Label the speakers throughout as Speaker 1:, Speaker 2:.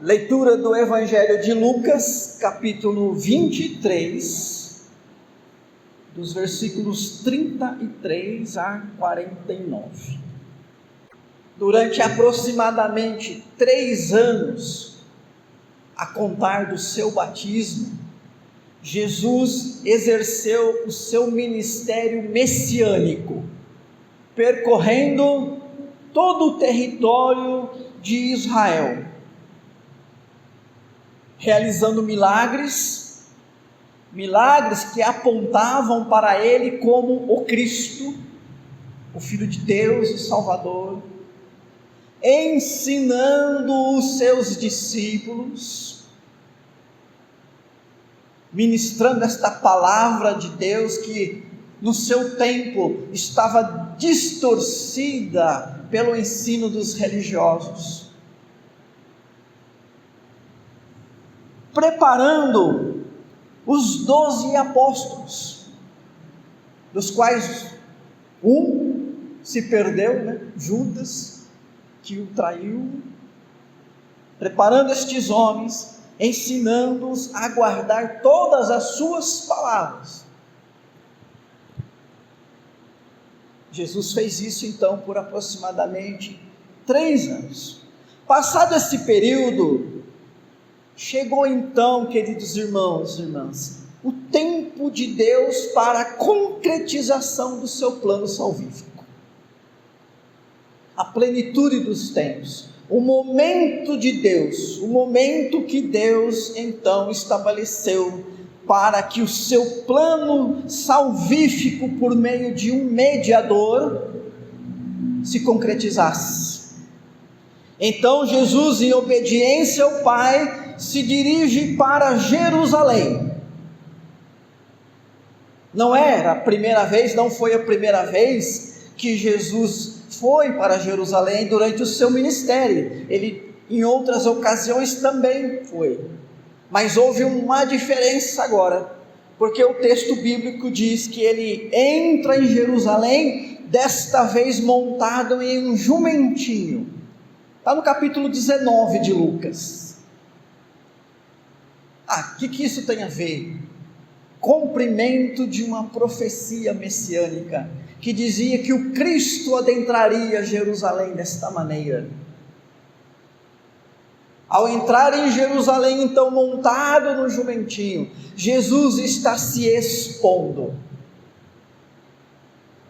Speaker 1: Leitura do Evangelho de Lucas, capítulo 23, dos versículos 33 a 49. Durante aproximadamente 3 anos, a contar do seu batismo, Jesus exerceu o seu ministério messiânico, percorrendo todo o território de Israel, realizando milagres que apontavam para ele como o Cristo, o Filho de Deus, o Salvador, ensinando os seus discípulos, ministrando esta palavra de Deus que no seu tempo estava distorcida pelo ensino dos religiosos, preparando os 12 apóstolos, dos quais um se perdeu, Judas, que o traiu, preparando estes homens, ensinando-os a guardar todas as suas palavras. Jesus fez isso então por aproximadamente 3 anos. Passado esse período, chegou então, queridos irmãos e irmãs, o tempo de Deus para a concretização do seu plano salvífico. A plenitude dos tempos, o momento de Deus, o momento que Deus então estabeleceu para que o seu plano salvífico por meio de um mediador se concretizasse. Então Jesus, em obediência ao Pai, se dirige para Jerusalém. Não era a primeira vez, não foi a primeira vez que Jesus foi para Jerusalém durante o seu ministério. Ele, em outras ocasiões, também foi. Mas houve uma diferença agora, porque o texto bíblico diz que ele entra em Jerusalém, desta vez montado em um jumentinho. Está no capítulo 19 de Lucas. O que isso tem a ver? Cumprimento de uma profecia messiânica, que dizia que o Cristo adentraria Jerusalém desta maneira. Ao entrar em Jerusalém, então, montado no jumentinho, Jesus está se expondo.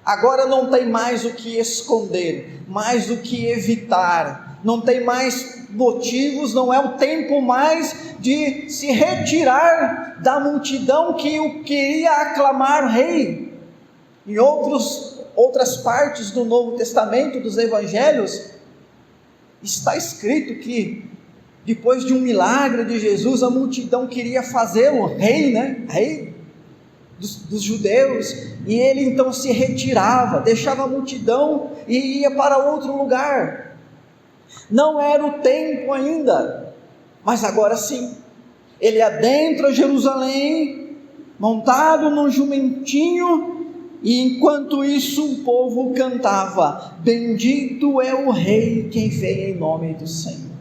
Speaker 1: Agora não tem mais o que esconder, mais o que evitar, não tem mais motivos, não é o tempo mais de se retirar da multidão que o queria aclamar rei. Em outras partes do Novo Testamento, dos Evangelhos, está escrito que depois de um milagre de Jesus, a multidão queria fazê-lo rei, rei dos judeus, e ele então se retirava, deixava a multidão e ia para outro lugar. Não era o tempo ainda, mas agora sim, ele adentra Jerusalém, montado num jumentinho, e enquanto isso o povo cantava: bendito é o rei quem vem em nome do Senhor.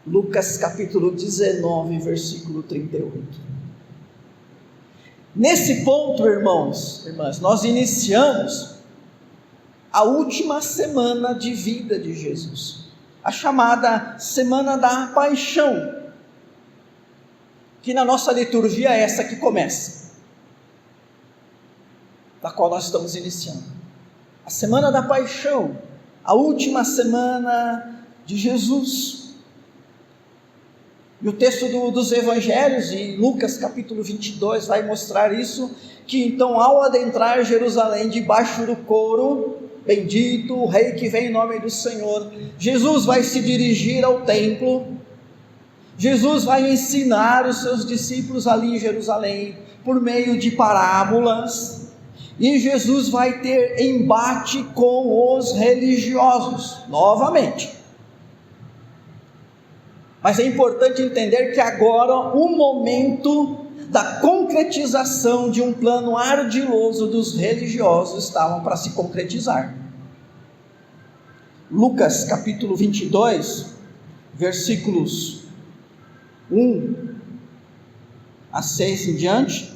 Speaker 1: Lucas capítulo 19, versículo 38. Nesse ponto, irmãos, irmãs, nós iniciamos a última semana de vida de Jesus, a chamada Semana da Paixão, que na nossa liturgia é essa que começa, da qual nós estamos iniciando, a Semana da Paixão, a última semana de Jesus. E o texto dos Evangelhos, em Lucas capítulo 22, vai mostrar isso, que então ao adentrar Jerusalém, debaixo do coro, bendito o rei que vem em nome do Senhor, Jesus vai se dirigir ao templo, Jesus vai ensinar os seus discípulos ali em Jerusalém, por meio de parábolas, e Jesus vai ter embate com os religiosos, novamente. Mas é importante entender que agora o momento da concretização de um plano ardiloso dos religiosos estavam para se concretizar. Lucas capítulo 22, versículos 1 a 6 em diante,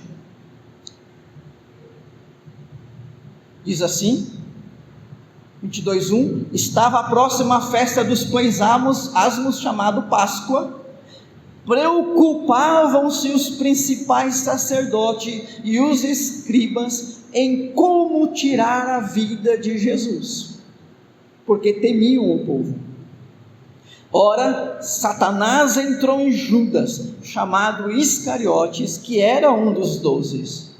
Speaker 1: diz assim, 22:1: estava próxima a festa dos pães asmos, chamado Páscoa. Preocupavam-se os principais sacerdotes e os escribas em como tirar a vida de Jesus, porque temiam o povo. Ora, Satanás entrou em Judas, chamado Iscariotes, que era um dos 12.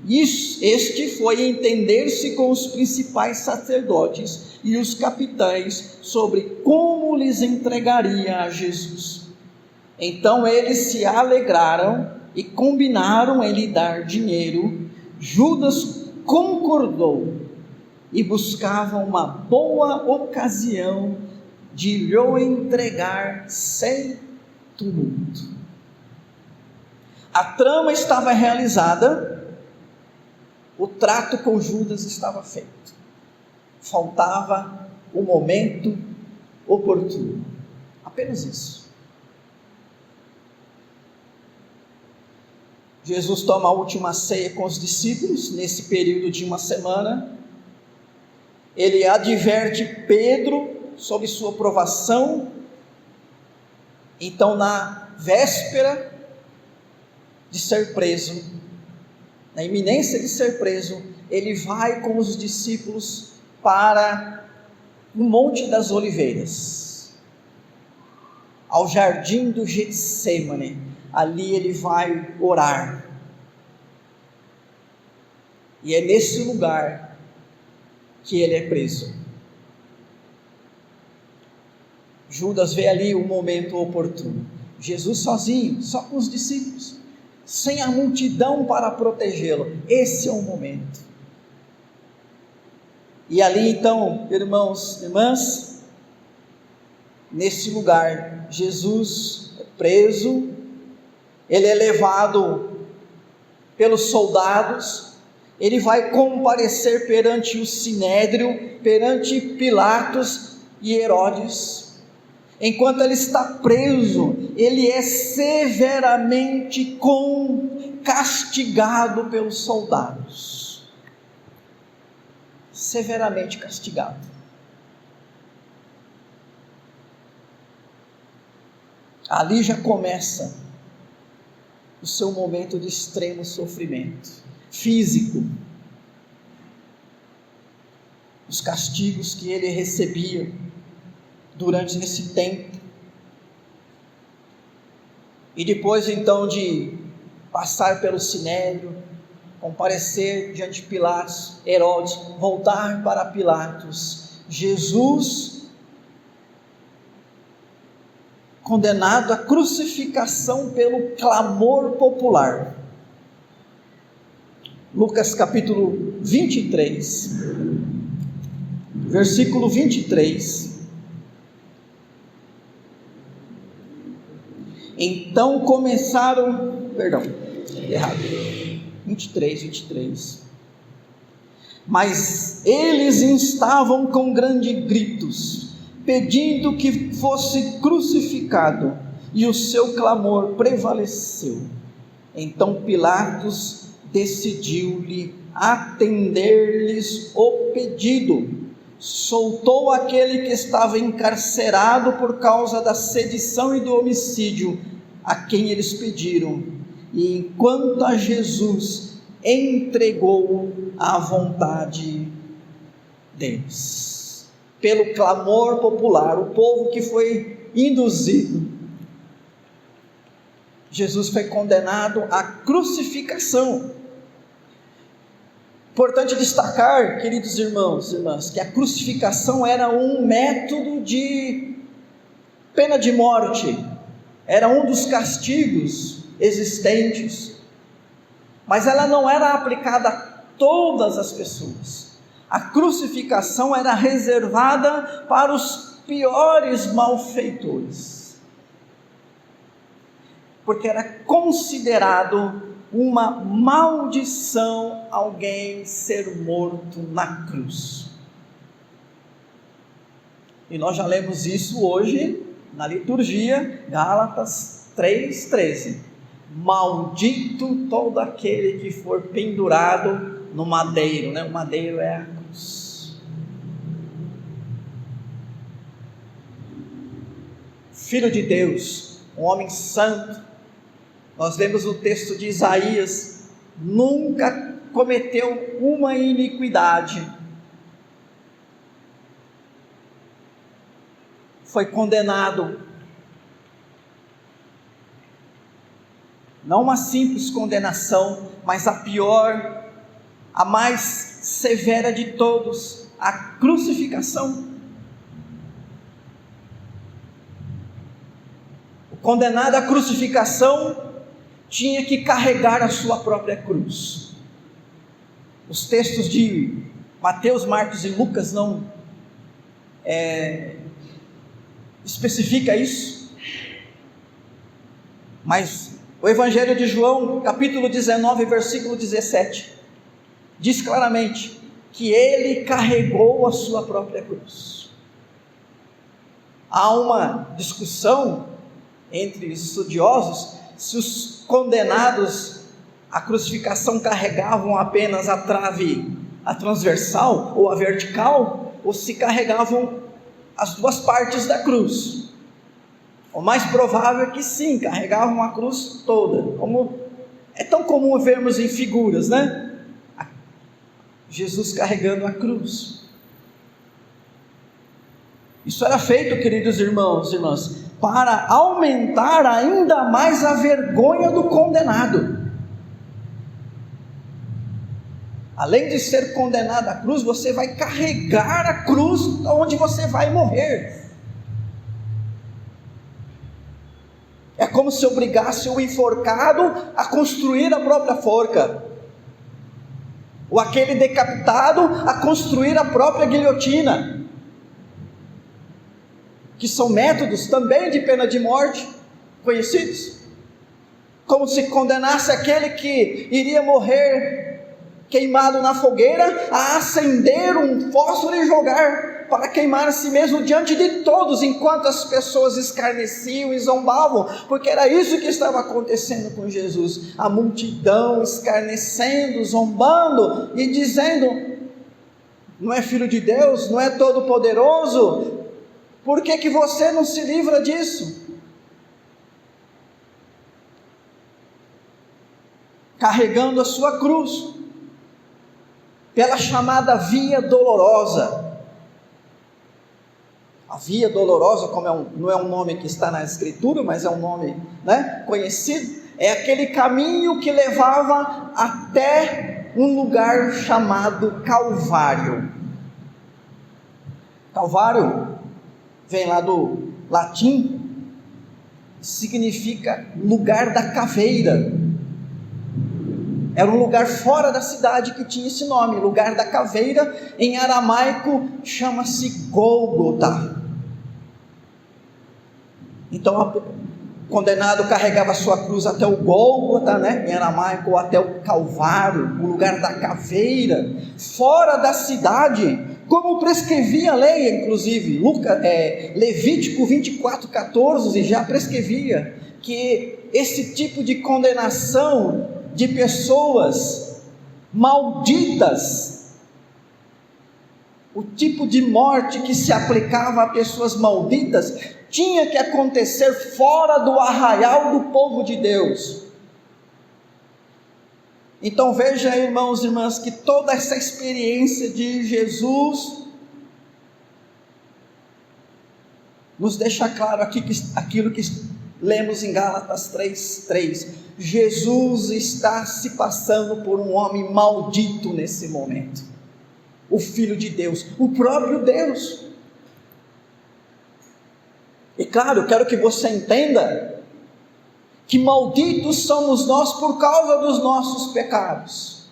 Speaker 1: Este foi entender-se com os principais sacerdotes e os capitães sobre como lhes entregaria a Jesus. Então eles se alegraram e combinaram em lhe dar dinheiro. Judas concordou e buscava uma boa ocasião de lhe entregar sem tumulto. A trama estava realizada, o trato com Judas estava feito, faltava o momento oportuno, apenas isso. Jesus toma a última ceia com os discípulos, nesse período de uma semana. Ele adverte Pedro sobre sua provação. Então, na véspera de ser preso, na iminência de ser preso, ele vai com os discípulos para o Monte das Oliveiras, ao jardim do Getsêmani. Ali ele vai orar, e é nesse lugar que ele é preso. Judas vê ali o momento oportuno, Jesus sozinho, só com os discípulos, sem a multidão para protegê-lo. Esse é o momento. E ali então, irmãos e irmãs, nesse lugar, Jesus é preso, ele é levado pelos soldados, ele vai comparecer perante o Sinédrio, perante Pilatos e Herodes. Enquanto ele está preso, ele é severamente castigado pelos soldados. Severamente castigado. Ali já começa o seu momento de extremo sofrimento físico. Os castigos que ele recebia durante esse tempo. E depois então de passar pelo Sinédrio, comparecer diante de Pilatos, Herodes, voltar para Pilatos, Jesus condenado à crucificação pelo clamor popular. Lucas capítulo 23, versículo 23. Então começaram, 23. Mas eles instavam com grandes gritos, pedindo que fosse crucificado, e o seu clamor prevaleceu. Então Pilatos decidiu-lhe atender-lhes o pedido. Soltou aquele que estava encarcerado por causa da sedição e do homicídio, a quem eles pediram, e enquanto a Jesus entregou à vontade deles. Pelo clamor popular, o povo que foi induzido, Jesus foi condenado à crucificação. Importante destacar, queridos irmãos e irmãs, que a crucificação era um método de pena de morte, era um dos castigos existentes, mas ela não era aplicada a todas as pessoas. A crucificação era reservada para os piores malfeitores, porque era considerado uma maldição alguém ser morto na cruz. E nós já lemos isso hoje na liturgia, Gálatas 3,13. Maldito todo aquele que for pendurado no madeiro, né? O madeiro é a cruz. Filho de Deus, um homem santo, nós lemos no texto de Isaías, nunca cometeu uma iniquidade, foi condenado, não uma simples condenação, mas a pior, a mais severa de todos, a crucificação. O condenado à crucificação tinha que carregar a sua própria cruz. Os textos de Mateus, Marcos e Lucas não especifica isso, mas o Evangelho de João, capítulo 19, versículo 17, diz claramente que ele carregou a sua própria cruz. Há uma discussão entre os estudiosos se os condenados à crucificação carregavam apenas a trave, a transversal ou a vertical, ou se carregavam as duas partes da cruz. O mais provável é que sim, carregavam a cruz toda, como é tão comum vermos em figuras, né? Jesus carregando a cruz. Isso era feito, queridos irmãos e irmãs, para aumentar ainda mais a vergonha do condenado. Além de ser condenado à cruz, você vai carregar a cruz onde você vai morrer. É como se obrigasse o enforcado a construir a própria forca, ou aquele decapitado a construir a própria guilhotina, que são métodos também de pena de morte conhecidos, como se condenasse aquele que iria morrer queimado na fogueira a acender um fósforo e jogar para queimar a si mesmo diante de todos, enquanto as pessoas escarneciam e zombavam, porque era isso que estava acontecendo com Jesus, a multidão escarnecendo, zombando e dizendo: não é filho de Deus, não é todo poderoso, por que você não se livra disso? Carregando a sua cruz, pela chamada via dolorosa. A via dolorosa, como não é um nome que está na escritura, mas é um nome, né, conhecido, é aquele caminho que levava até um lugar chamado Calvário. Calvário vem lá do latim, significa lugar da caveira. Era um lugar fora da cidade que tinha esse nome, lugar da caveira. Em aramaico chama-se Gólgota. Então o condenado carregava sua cruz até o Gólgota, né, em aramaico, ou até o Calvário, o lugar da caveira, fora da cidade, como prescrevia a lei, inclusive, Levítico 24:14 já prescrevia que esse tipo de condenação de pessoas malditas, o tipo de morte que se aplicava a pessoas malditas, tinha que acontecer fora do arraial do povo de Deus. Então veja, irmãos e irmãs, que toda essa experiência de Jesus nos deixa claro aqui aquilo que lemos em Gálatas 3:3. Jesus está se passando por um homem maldito nesse momento, o Filho de Deus, o próprio Deus. E claro, eu quero que você entenda que malditos somos nós por causa dos nossos pecados,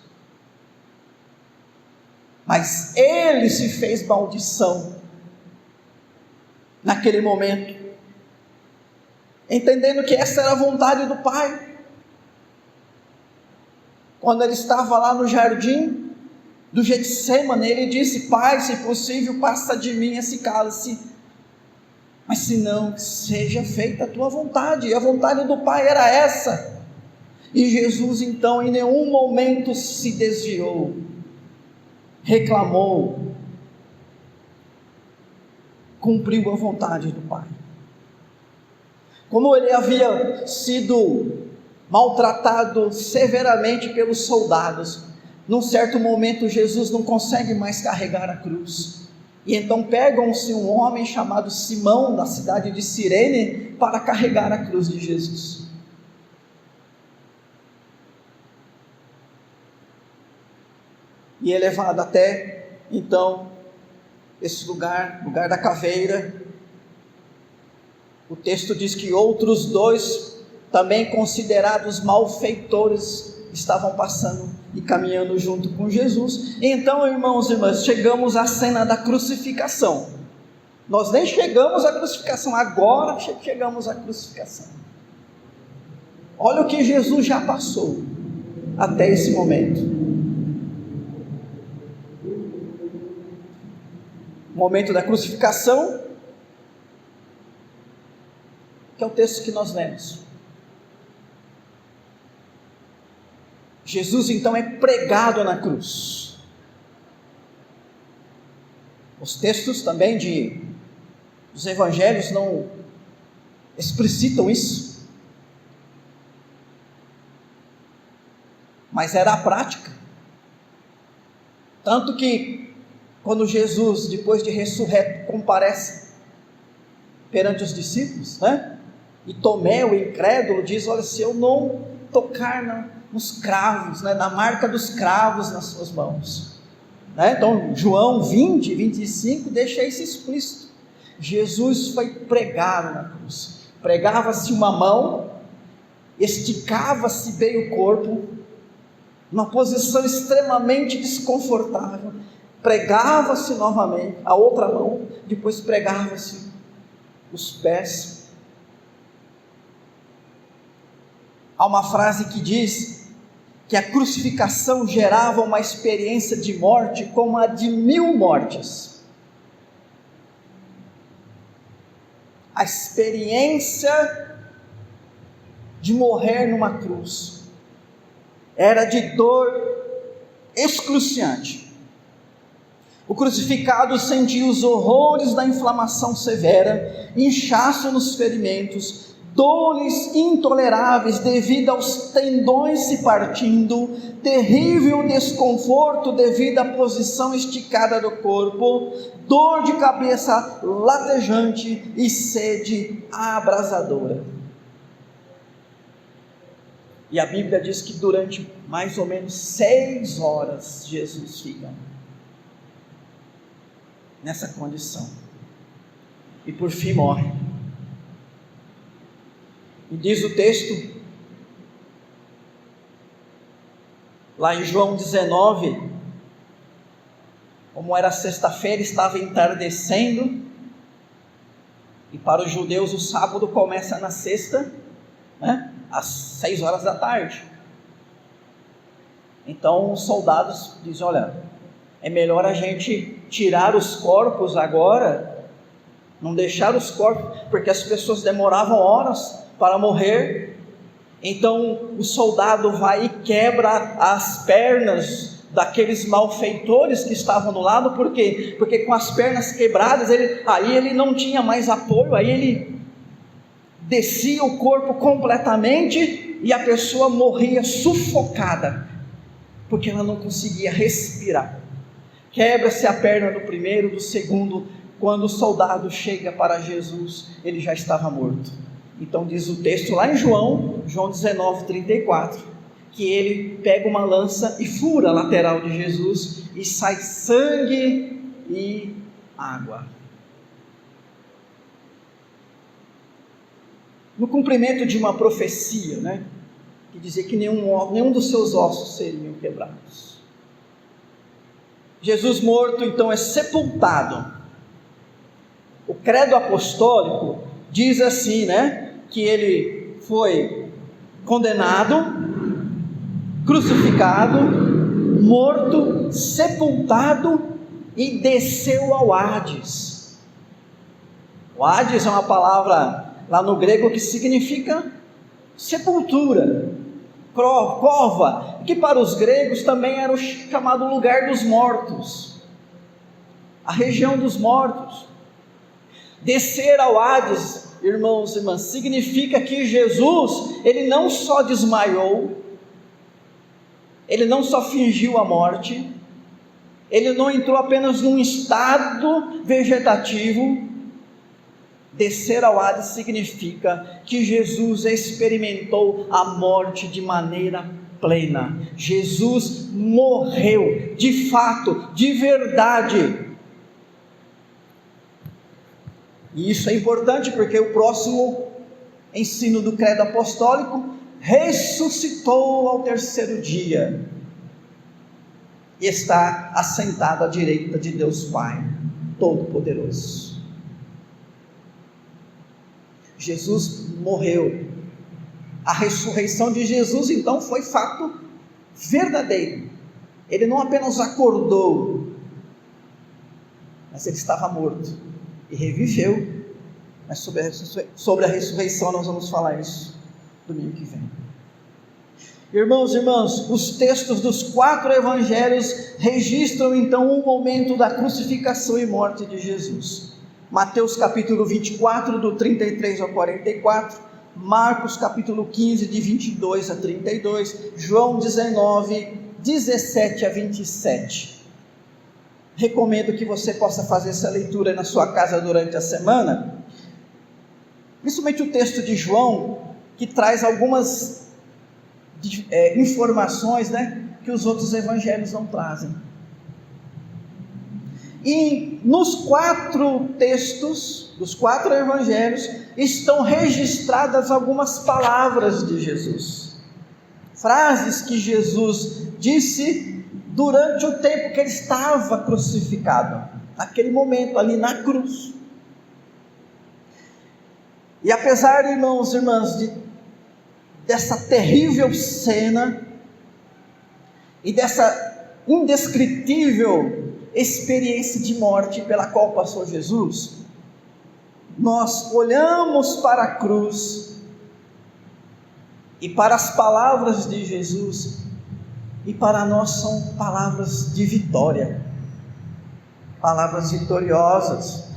Speaker 1: mas Ele se fez maldição naquele momento, entendendo que essa era a vontade do Pai. Quando ele estava lá no jardim do Getsêmani, ele disse: Pai, se possível, passa de mim esse cálice, mas se não, seja feita a tua vontade. E a vontade do Pai era essa. E Jesus então em nenhum momento se desviou, reclamou, cumpriu a vontade do Pai. Como ele havia sido maltratado severamente pelos soldados, num certo momento Jesus não consegue mais carregar a cruz, e então pegam-se um homem chamado Simão, da cidade de Cirene, para carregar a cruz de Jesus. E é levado até então esse lugar da caveira. O texto diz que outros dois, também considerados malfeitores, estavam passando e caminhando junto com Jesus. Então, irmãos e irmãs, chegamos à cena da crucificação. Nós nem chegamos à crucificação, agora chegamos à crucificação. Olha o que Jesus já passou até esse momento. O momento da crucificação, que é o texto que nós lemos. Jesus então é pregado na cruz. Os textos também dos evangelhos não explicitam isso, mas era a prática. Tanto que quando Jesus, depois de ressurreto, comparece perante os discípulos, e Tomé, o incrédulo, diz: olha, se eu não tocar nos cravos, na marca dos cravos nas suas mãos, então João 20, 25 deixa isso explícito. Jesus foi pregado na cruz, pregava-se uma mão, esticava-se bem o corpo, numa posição extremamente desconfortável, pregava-se novamente a outra mão, depois pregava-se os pés. Há uma frase que diz que a crucificação gerava uma experiência de morte como a de 1000 mortes. A experiência de morrer numa cruz era de dor excruciante. O crucificado sentia os horrores da inflamação severa, inchaço nos ferimentos, dores intoleráveis devido aos tendões se partindo, terrível desconforto devido à posição esticada do corpo, dor de cabeça latejante e sede abrasadora. E a Bíblia diz que durante mais ou menos 6 horas Jesus fica nessa condição e por fim morre. E diz o texto lá em João 19, como era sexta-feira, estava entardecendo, e para os judeus o sábado começa na sexta, às 6 horas da tarde. Então os soldados dizem: olha, é melhor a gente tirar os corpos agora, não deixar os corpos, porque as pessoas demoravam horas para morrer. Então o soldado vai e quebra as pernas daqueles malfeitores que estavam do lado. Por quê? Porque com as pernas quebradas, ele não tinha mais apoio, aí ele descia o corpo completamente e a pessoa morria sufocada, porque ela não conseguia respirar. Quebra-se a perna do primeiro, do segundo. Quando o soldado chega para Jesus, ele já estava morto. Então diz o texto lá em João 19, 34, que ele pega uma lança e fura a lateral de Jesus, e sai sangue e água. No cumprimento de uma profecia, que dizia que nenhum dos seus ossos seriam quebrados. Jesus morto então é sepultado. O credo apostólico diz assim, que ele foi condenado, crucificado, morto, sepultado e desceu ao Hades. O Hades é uma palavra lá no grego que significa sepultura, cova, que para os gregos também era o chamado lugar dos mortos, a região dos mortos. Descer ao Hades, irmãos e irmãs, significa que Jesus, ele não só desmaiou, ele não só fingiu a morte, ele não entrou apenas num estado vegetativo. Descer ao Hades significa que Jesus experimentou a morte de maneira plena. Jesus morreu, de fato, de verdade. E isso é importante porque o próximo ensino do credo apostólico: ressuscitou ao terceiro dia e está assentado à direita de Deus Pai Todo-Poderoso. Jesus morreu. A ressurreição de Jesus então foi fato verdadeiro. Ele não apenas acordou, mas ele estava morto e reviveu. Mas sobre a ressurreição nós vamos falar isso domingo que vem. Irmãos e irmãs, os textos dos 4 evangelhos registram então o momento da crucificação e morte de Jesus. Mateus capítulo 24, do 33 ao 44, Marcos capítulo 15, de 22 a 32, João 19, 17 a 27. Recomendo que você possa fazer essa leitura na sua casa durante a semana, principalmente o texto de João, que traz algumas informações, que os outros evangelhos não trazem. E nos 4 textos, dos 4 evangelhos, estão registradas algumas palavras de Jesus, frases que Jesus disse durante o tempo que ele estava crucificado, naquele momento ali na cruz. E apesar, irmãos e irmãs, dessa terrível cena e dessa indescritível experiência de morte pela qual passou Jesus, nós olhamos para a cruz e para as palavras de Jesus, e para nós são palavras de vitória, palavras vitoriosas,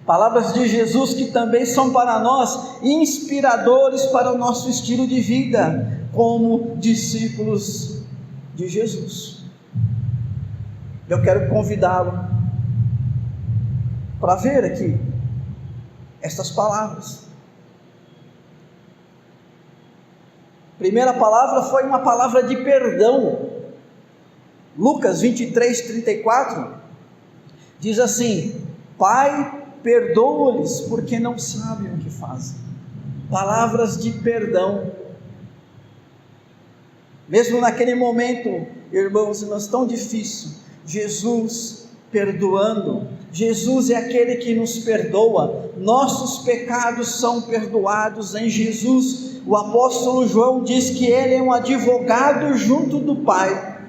Speaker 1: palavras de Jesus que também são para nós inspiradores para o nosso estilo de vida como discípulos de Jesus. Eu quero convidá-lo para ver aqui estas palavras. A primeira palavra foi uma palavra de perdão. Lucas 23, 34 diz assim: Pai, perdoa-lhes porque não sabem o que fazem. Palavras de perdão. Mesmo naquele momento, irmãos e irmãs, tão difícil, Jesus perdoando. Jesus é aquele que nos perdoa. Nossos pecados são perdoados em Jesus. O apóstolo João diz que ele é um advogado junto do Pai.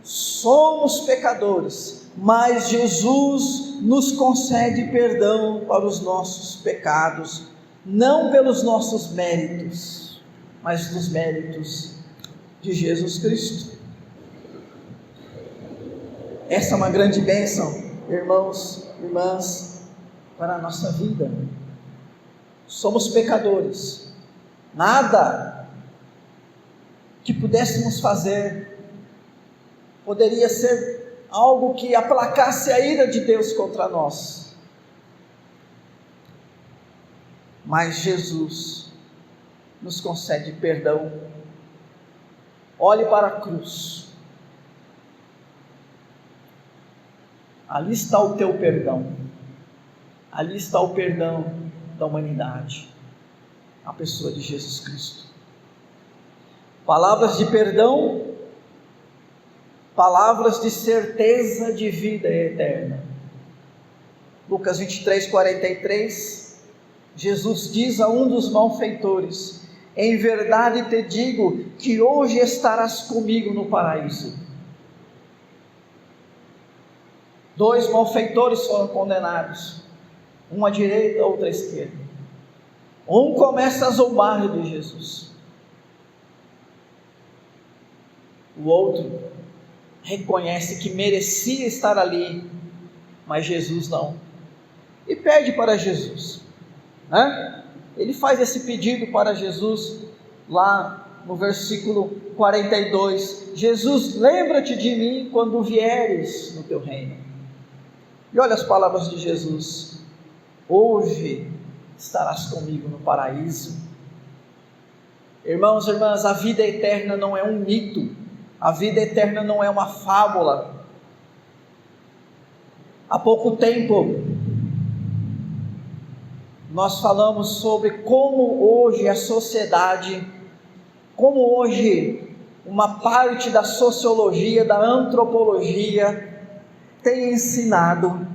Speaker 1: Somos pecadores, mas Jesus nos concede perdão para os nossos pecados, não pelos nossos méritos, mas dos méritos de Jesus Cristo. Essa é uma grande bênção, irmãos, irmãs, para a nossa vida. Somos pecadores, nada que pudéssemos fazer poderia ser algo que aplacasse a ira de Deus contra nós, mas Jesus nos concede perdão. Olhe para a cruz, ali está o teu perdão, ali está o perdão da humanidade, a pessoa de Jesus Cristo. Palavras de perdão, palavras de certeza de vida eterna. Lucas 23, 43, Jesus diz a um dos malfeitores: em verdade te digo que hoje estarás comigo no paraíso. 2 malfeitores foram condenados, uma à direita, outra à esquerda. Um começa a zombar de Jesus, o outro reconhece que merecia estar ali, mas Jesus não, e pede para Jesus, né? Ele faz esse pedido para Jesus, lá no versículo 42, Jesus, lembra-te de mim quando vieres no teu reino. E olha as palavras de Jesus: hoje estarás comigo no paraíso. Irmãos e irmãs, a vida eterna não é um mito, a vida eterna não é uma fábula. Há pouco tempo nós falamos sobre como hoje a sociedade, como hoje uma parte da sociologia, da antropologia tem ensinado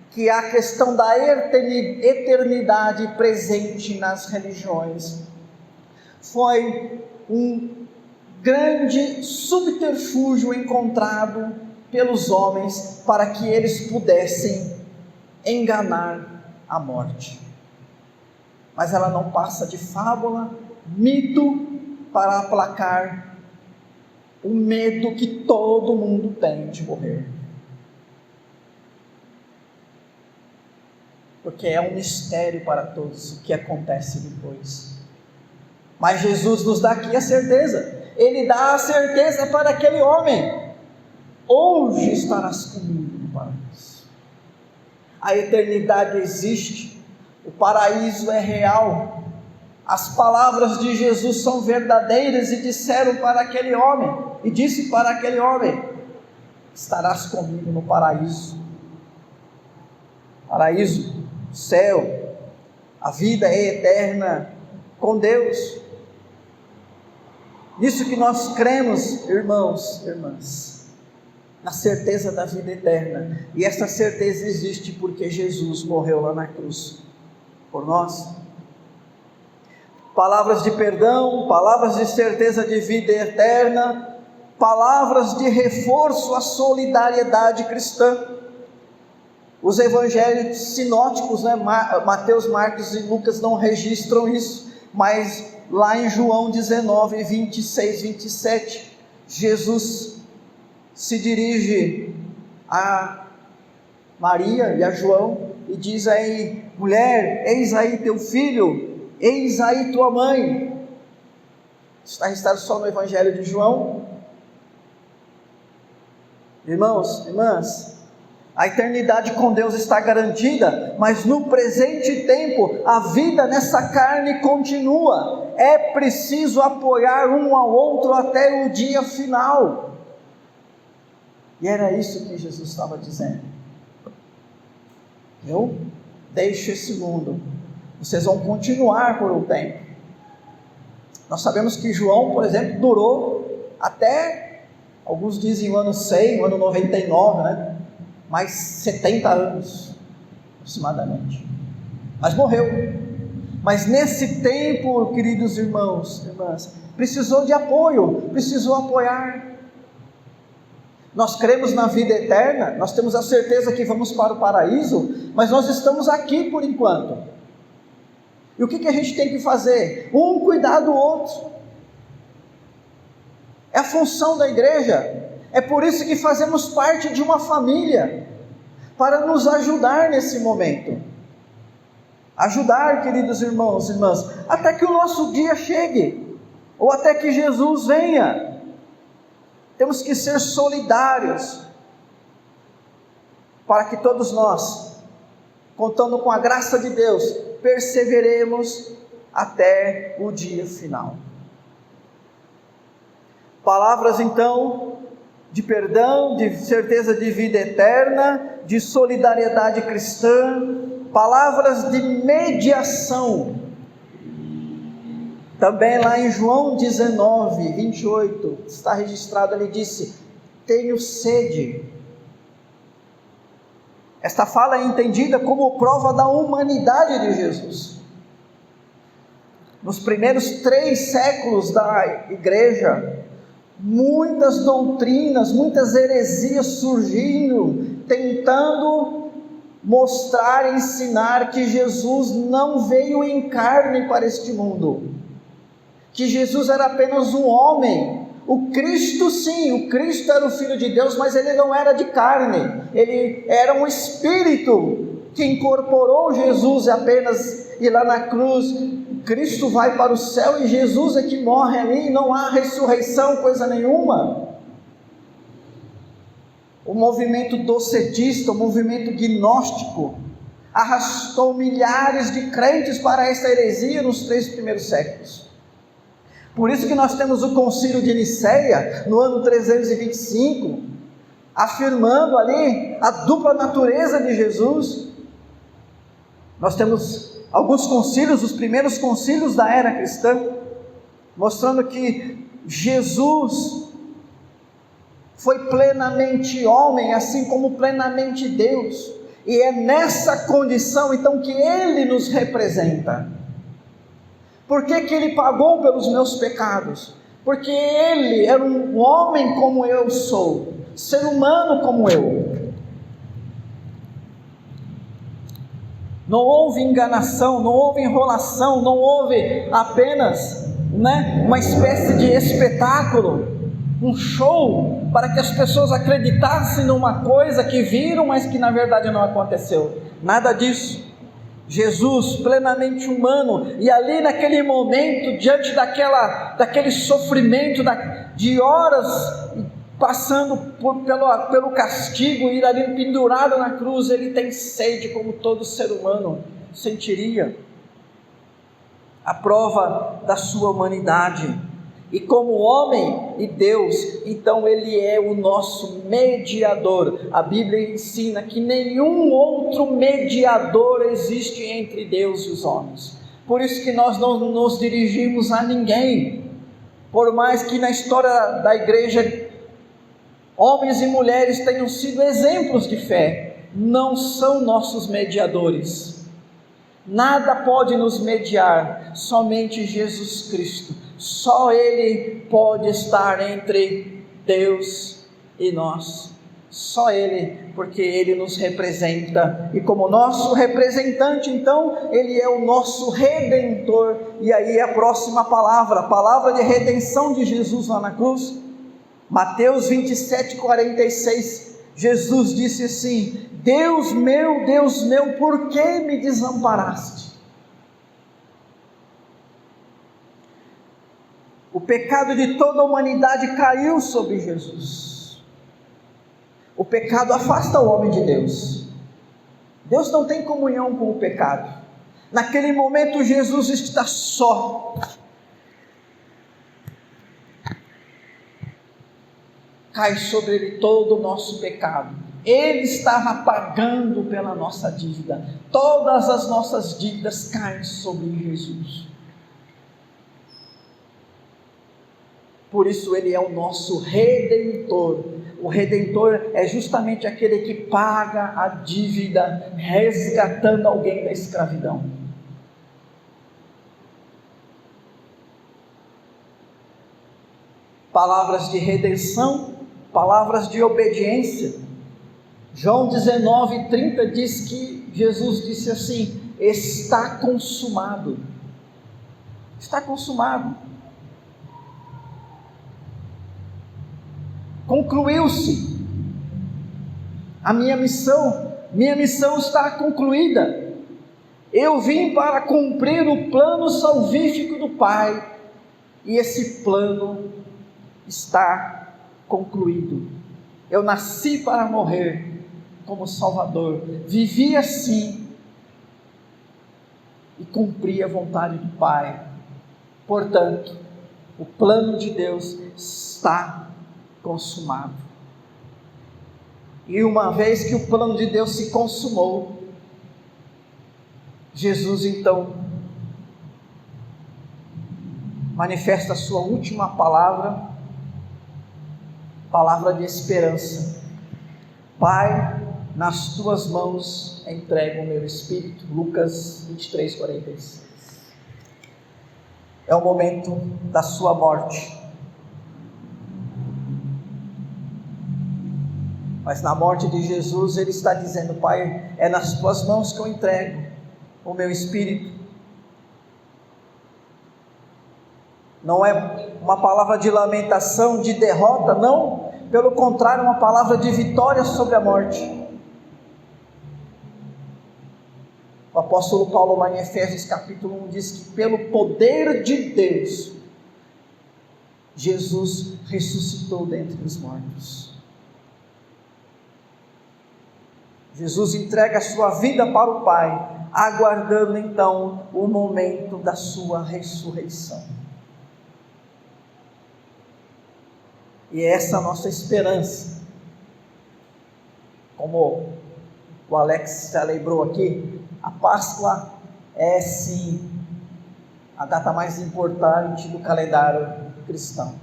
Speaker 1: que a questão da eternidade presente nas religiões foi um grande subterfúgio encontrado pelos homens para que eles pudessem enganar a morte. Mas ela não passa de fábula, mito, para aplacar o medo que todo mundo tem de morrer. Porque é um mistério para todos o que acontece depois. Mas Jesus nos dá aqui a certeza. Ele dá a certeza para aquele homem: hoje estarás comigo no paraíso. A eternidade existe. O paraíso é real. As palavras de Jesus são verdadeiras e disseram para aquele homem, e disse para aquele homem: estarás comigo no paraíso. Paraíso, céu, a vida é eterna com Deus. Nisso que nós cremos, irmãos e irmãs, na certeza da vida eterna. E essa certeza existe porque Jesus morreu lá na cruz por nós. Palavras de perdão, palavras de certeza de vida eterna, palavras de reforço à solidariedade cristã. Os evangelhos sinóticos, né, Mateus, Marcos e Lucas não registram isso, mas lá em João 19, 26, 27, Jesus se dirige a Maria e a João e diz aí: mulher, eis aí teu filho, eis aí tua mãe. Está registrado só no Evangelho de João. Irmãos, irmãs, a eternidade com Deus está garantida, mas no presente tempo, a vida nessa carne continua. É preciso apoiar um ao outro até o dia final. E era isso que Jesus estava dizendo: eu deixo esse mundo, vocês vão continuar por um tempo. Nós sabemos que João, por exemplo, durou até, alguns dizem o ano 100, o ano 99, né? Mais 70 anos, aproximadamente. Mas morreu. Mas nesse tempo, queridos irmãos e irmãs, precisou de apoio, precisou apoiar. Nós cremos na vida eterna, nós temos a certeza que vamos para o paraíso, mas nós estamos aqui por enquanto. E o que a gente tem que fazer? Um cuidar do outro. É a função da igreja. É por isso que fazemos parte de uma família, para nos ajudar nesse momento. Ajudar, queridos irmãos e irmãs, até que o nosso dia chegue, ou até que Jesus venha. Temos que ser solidários, para que todos nós, contando com a graça de Deus, perseveremos até o dia final. Palavras então de perdão, de certeza de vida eterna, de solidariedade cristã, palavras de mediação. Também lá em João 19, 28, está registrado, ele disse: tenho sede. Esta fala é entendida como prova da humanidade de Jesus. Nos primeiros 3 séculos da igreja, muitas doutrinas, muitas heresias surgindo, tentando mostrar e ensinar que Jesus não veio em carne para este mundo, que Jesus era apenas um homem. O Cristo, sim, o Cristo era o Filho de Deus, mas ele não era de carne, ele era um Espírito que incorporou Jesus apenas, e lá na cruz, Cristo vai para o céu e Jesus é que morre ali, não há ressurreição, coisa nenhuma. O movimento docetista, o movimento gnóstico, arrastou milhares de crentes para esta heresia nos 3 primeiros séculos. Por isso que nós temos o Concílio de Nicéia, no ano 325, afirmando ali a dupla natureza de Jesus. Nós temos alguns concílios, os primeiros concílios da era cristã, mostrando que Jesus foi plenamente homem, assim como plenamente Deus, e é nessa condição então que Ele nos representa. Por que que Ele pagou pelos meus pecados? Porque Ele era um homem como eu sou, ser humano como eu. Não houve enganação, não houve enrolação, não houve apenas uma espécie de espetáculo, um show, para que as pessoas acreditassem numa coisa que viram, mas que na verdade não aconteceu. Nada disso. Jesus, plenamente humano, e ali naquele momento, diante daquele sofrimento de horas, passando pelo castigo, ir ali pendurado na cruz, ele tem sede como todo ser humano sentiria, a prova da sua humanidade. E como homem e Deus, então Ele é o nosso mediador. A Bíblia ensina que nenhum outro mediador existe entre Deus e os homens. Por isso que nós não nos dirigimos a ninguém. Por mais que na história da igreja, homens e mulheres tenham sido exemplos de fé, não são nossos mediadores. Nada pode nos mediar, somente Jesus Cristo. Só Ele pode estar entre Deus e nós, só Ele, porque Ele nos representa, e como nosso representante, então, Ele é o nosso Redentor. E aí a próxima palavra, a palavra de redenção de Jesus lá na cruz, Mateus 27:46, Jesus disse assim: Deus meu, por que me desamparaste? O pecado de toda a humanidade caiu sobre Jesus. O pecado afasta o homem de Deus. Deus não tem comunhão com o pecado. Naquele momento Jesus está só. Cai sobre ele todo o nosso pecado. Ele estava pagando pela nossa dívida. Todas as nossas dívidas caem sobre Jesus. Por isso Ele é o nosso Redentor. O Redentor é justamente aquele que paga a dívida, resgatando alguém da escravidão. Palavras de redenção, palavras de obediência. João 19:30 diz que Jesus disse assim: está consumado. Está consumado. Concluiu-se a minha missão está concluída. Eu vim para cumprir o plano salvífico do Pai, e esse plano está concluído. Eu nasci para morrer como Salvador, vivi assim e cumpri a vontade do Pai. Portanto, o plano de Deus está consumado. E uma vez que o plano de Deus se consumou, Jesus então manifesta a sua última palavra, palavra de esperança: Pai, nas tuas mãos entrego o meu espírito. Lucas 23:46. É o momento da sua morte. Mas na morte de Jesus, ele está dizendo: Pai, é nas tuas mãos que eu entrego o meu espírito. Não é uma palavra de lamentação, de derrota, não, pelo contrário, uma palavra de vitória sobre a morte. O apóstolo Paulo, lá em Efésios capítulo 1, diz que pelo poder de Deus, Jesus ressuscitou dentre os mortos. Jesus entrega a sua vida para o Pai, aguardando então o momento da sua ressurreição. E essa é a nossa esperança. Como o Alex já lembrou aqui, a Páscoa é sim a data mais importante do calendário cristão,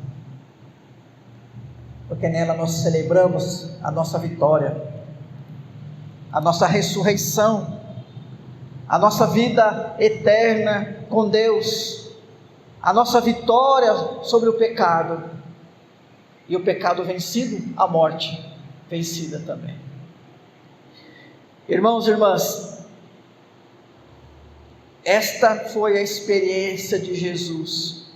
Speaker 1: porque nela nós celebramos a nossa vitória, a nossa ressurreição, a nossa vida eterna com Deus, a nossa vitória sobre o pecado, e o pecado vencido, a morte vencida também. Irmãos e irmãs, esta foi a experiência de Jesus,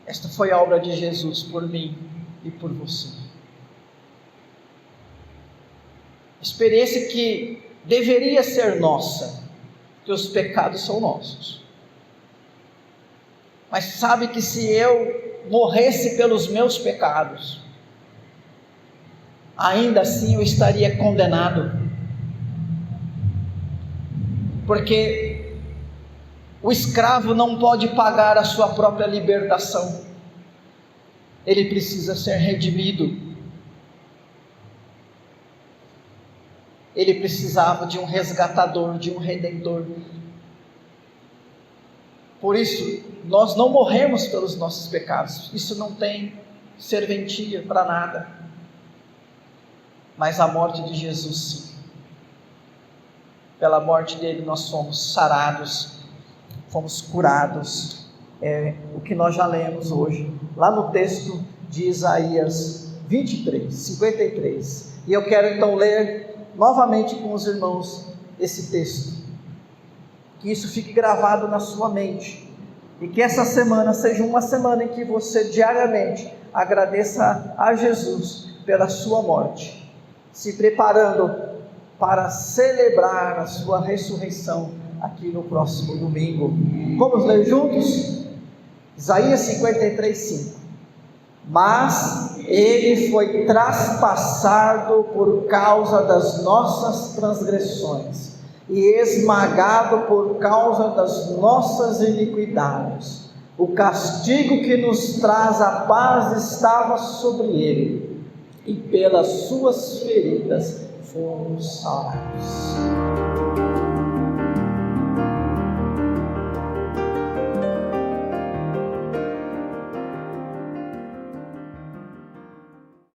Speaker 1: esta foi a obra de Jesus por mim e por você. Experiência que deveria ser nossa, porque os pecados são nossos. Mas sabe que se eu morresse pelos meus pecados, ainda assim eu estaria condenado, porque o escravo não pode pagar a sua própria libertação, ele precisa ser redimido, ele precisava de um resgatador, de um redentor. Por isso, nós não morremos pelos nossos pecados, isso não tem serventia para nada, mas a morte de Jesus sim. Pela morte dele nós fomos sarados, fomos curados, é o que nós já lemos hoje, lá no texto de Isaías 23, 53, e eu quero então ler novamente com os irmãos esse texto, que isso fique gravado na sua mente, e que essa semana seja uma semana em que você diariamente agradeça a Jesus pela sua morte, se preparando para celebrar a sua ressurreição aqui no próximo domingo. Vamos ler juntos? Isaías 53, 5. Mas ele foi traspassado por causa das nossas transgressões e esmagado por causa das nossas iniquidades. O castigo que nos traz a paz estava sobre ele, e pelas suas feridas fomos sarados.